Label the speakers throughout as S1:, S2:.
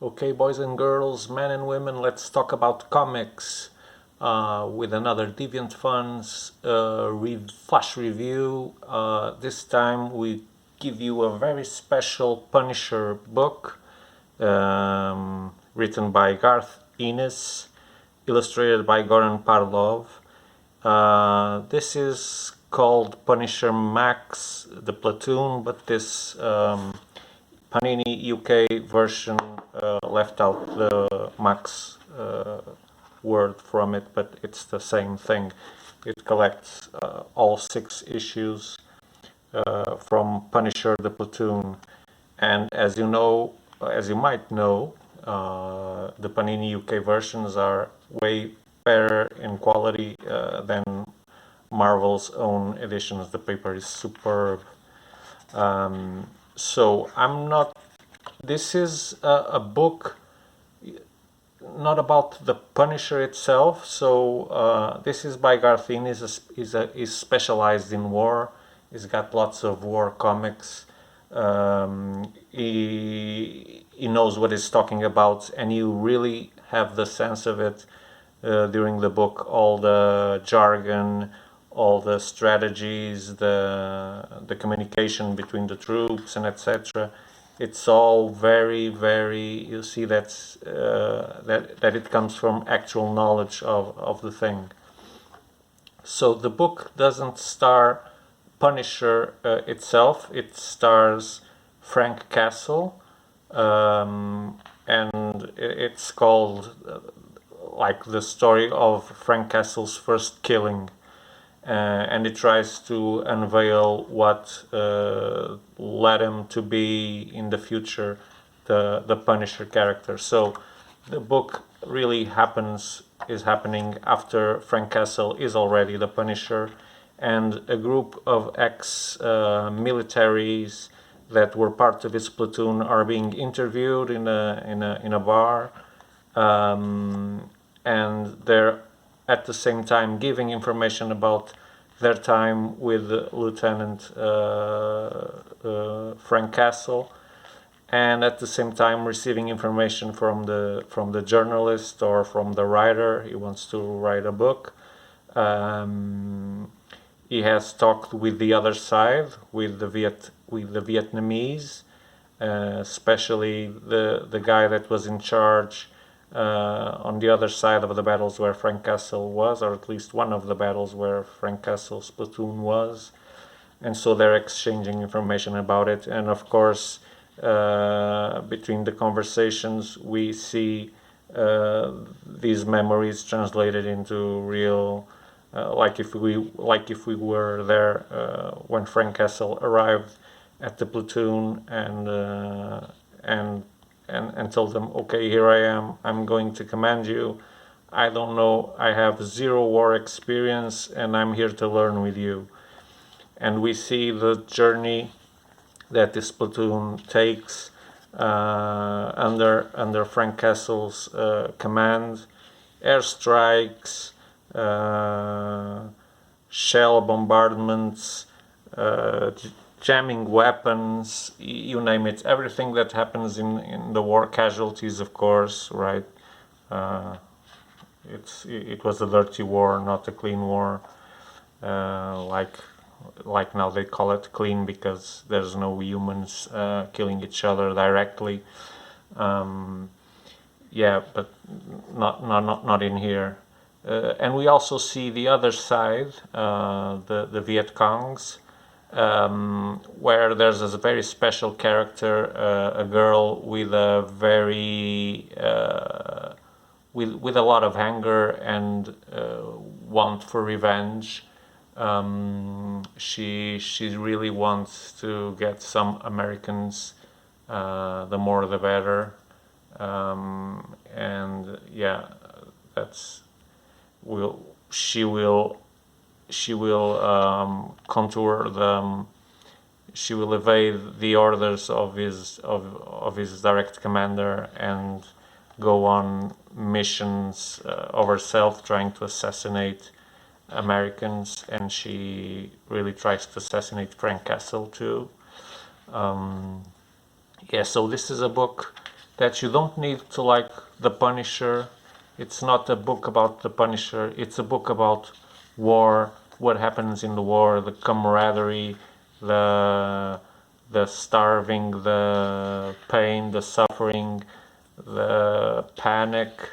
S1: Okay, boys and girls, men and women, let's talk about comics with another Deviant.fun flash review. This time we give you a very special Punisher book written by Garth, Ennis, illustrated by Goran, Parlov. This is called Punisher Max, the Platoon, but this Panini UK version left out the Max word from it, but it's the same thing. It collects all 6 issues from Punisher the Platoon, and as you might know, the Panini UK versions are way better in quality than Marvel's own editions. The paper is superb. So this is a book not about the Punisher itself. So this is by Garth. He's specialized in war. He's got lots of war comics. He knows what he's talking about, and you really have the sense of it during the book. All the jargon, all the strategies, the communication between the troops, and etc. It's all very, very. You see that it comes from actual knowledge of the thing. So the book doesn't star Punisher itself. It stars Frank Castle, and it's called like the story of Frank Castle's first killing. And it tries to unveil what led him to be in the future the Punisher character. So the book really is happening after Frank Castle is already the Punisher, and a group of ex-militaries that were part of his platoon are being interviewed in a bar, and they're at the same time giving information about their time with Lieutenant Frank Castle, and at the same time receiving information from the journalist or from the writer. He wants to write a book. He has talked with the other side, with the Vietnamese, especially the guy that was in charge on the other side of the battles where Frank Castle was, or at least one of the battles where Frank Castle's platoon was. And so they're exchanging information about it. And of course, between the conversations, we see these memories translated into real, like if we were there when Frank Castle arrived at the platoon and told them, okay, here I am, I'm going to command you. I don't know, I have 0 war experience, and I'm here to learn with you. And we see the journey that this platoon takes under Frank Castle's command. Airstrikes, shell bombardments, jamming weapons, you name it, everything that happens in the war, casualties, of course, right? It was a dirty war, not a clean war, like now they call it clean because there's no humans killing each other directly. Yeah, but not in here. And we also see the other side, the Viet Congs, where there's a very special character, a girl with a very with a lot of anger and want for revenge. She really wants to get some Americans, the more the better, and yeah, she will contour them. She will evade the orders of his direct commander and go on missions of herself, trying to assassinate Americans, and she really tries to assassinate Frank Castle too. Yeah, so this is a book that you don't need to like The Punisher. It's not a book about The Punisher. It's a book about war, what happens in the war, the camaraderie, the starving, the pain, the suffering, the panic,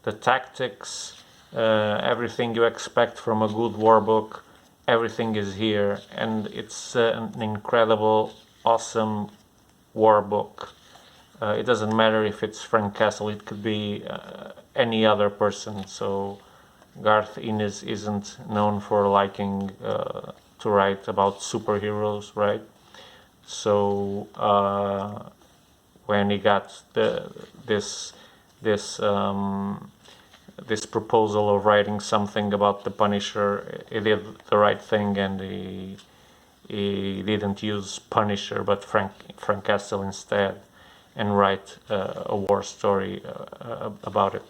S1: the tactics, everything you expect from a good war book. Everything is here, and it's an incredible, awesome war book. It doesn't matter if it's Frank Castle, it could be any other person. So Garth Ennis isn't known for liking to write about superheroes, right? So when he got this this this proposal of writing something about the Punisher, he did the right thing, and he didn't use Punisher but Frank Castle instead, and write a war story about it.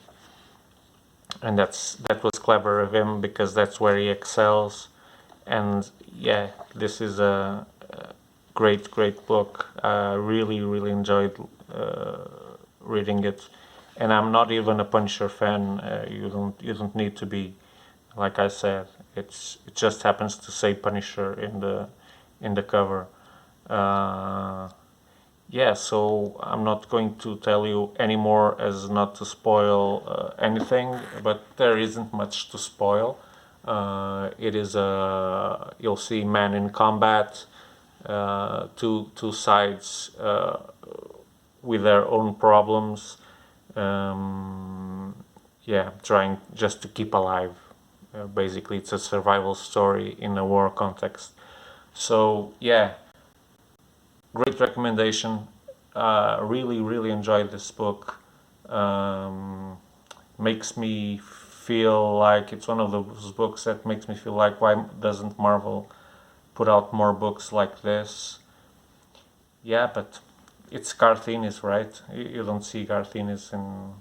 S1: And that was clever of him, because that's where he excels. And yeah, this is a great book. Really enjoyed reading it. And I'm not even a Punisher fan. You don't need to be. Like I said, it just happens to say Punisher in the cover. Yeah, so I'm not going to tell you anymore as not to spoil anything, but there isn't much to spoil. It is you'll see men in combat, two sides with their own problems. Yeah, trying just to keep alive. Basically, it's a survival story in a war context. So yeah, great recommendation. Really enjoyed this book. Makes me feel like it's one of those books that makes me feel like, why doesn't Marvel put out more books like this? Yeah, but it's Garth Ennis, right? You don't see Garth Ennis in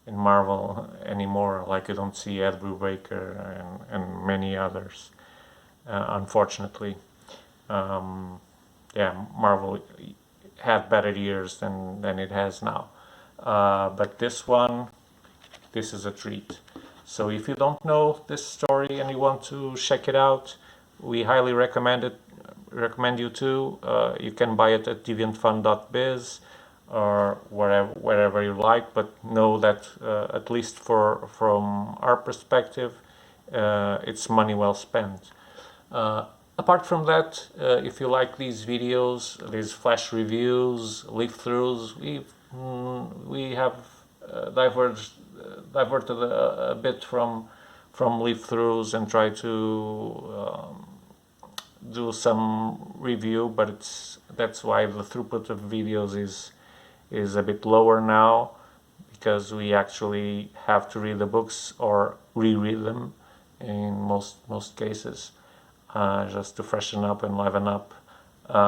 S1: Marvel anymore, like you don't see Ed Brubaker and many others, unfortunately. Yeah, Marvel had better years than it has now. But this one, this is a treat. So if you don't know this story and you want to check it out, we highly recommend recommend you to. You can buy it at Deviant.fun.biz or wherever you like, but know that at least from our perspective, it's money well spent. Apart from that, if you like these videos, these flash reviews, leaf-throughs, we have diverted a bit from leaf-throughs and try to do some review, but that's why the throughput of videos is a bit lower now, because we actually have to read the books or reread them in most cases. Just to freshen up and liven up. Like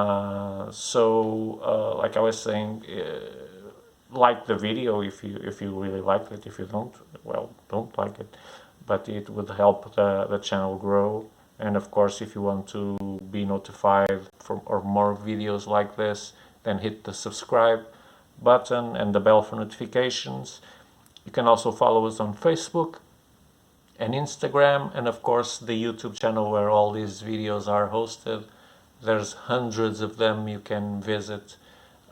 S1: I was saying, like the video if you really like it. If you don't, well, don't like it. But it would help the channel grow. And of course, if you want to be notified for more videos like this, then hit the subscribe button and the bell for notifications. You can also follow us on Facebook and Instagram, and of course the YouTube channel where all these videos are hosted. There's hundreds of them you can visit.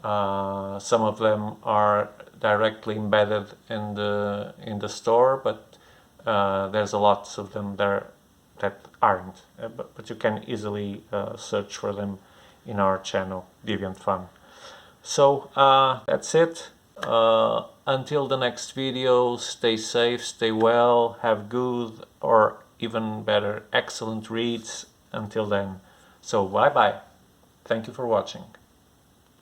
S1: Some of them are directly embedded in the store, but there's a lot of them there that aren't. But you can easily search for them in our channel, Deviant.fun. So that's it. Until the next video, stay safe, stay well, have good, or even better, excellent reads. Until then. So bye bye. Thank you for watching.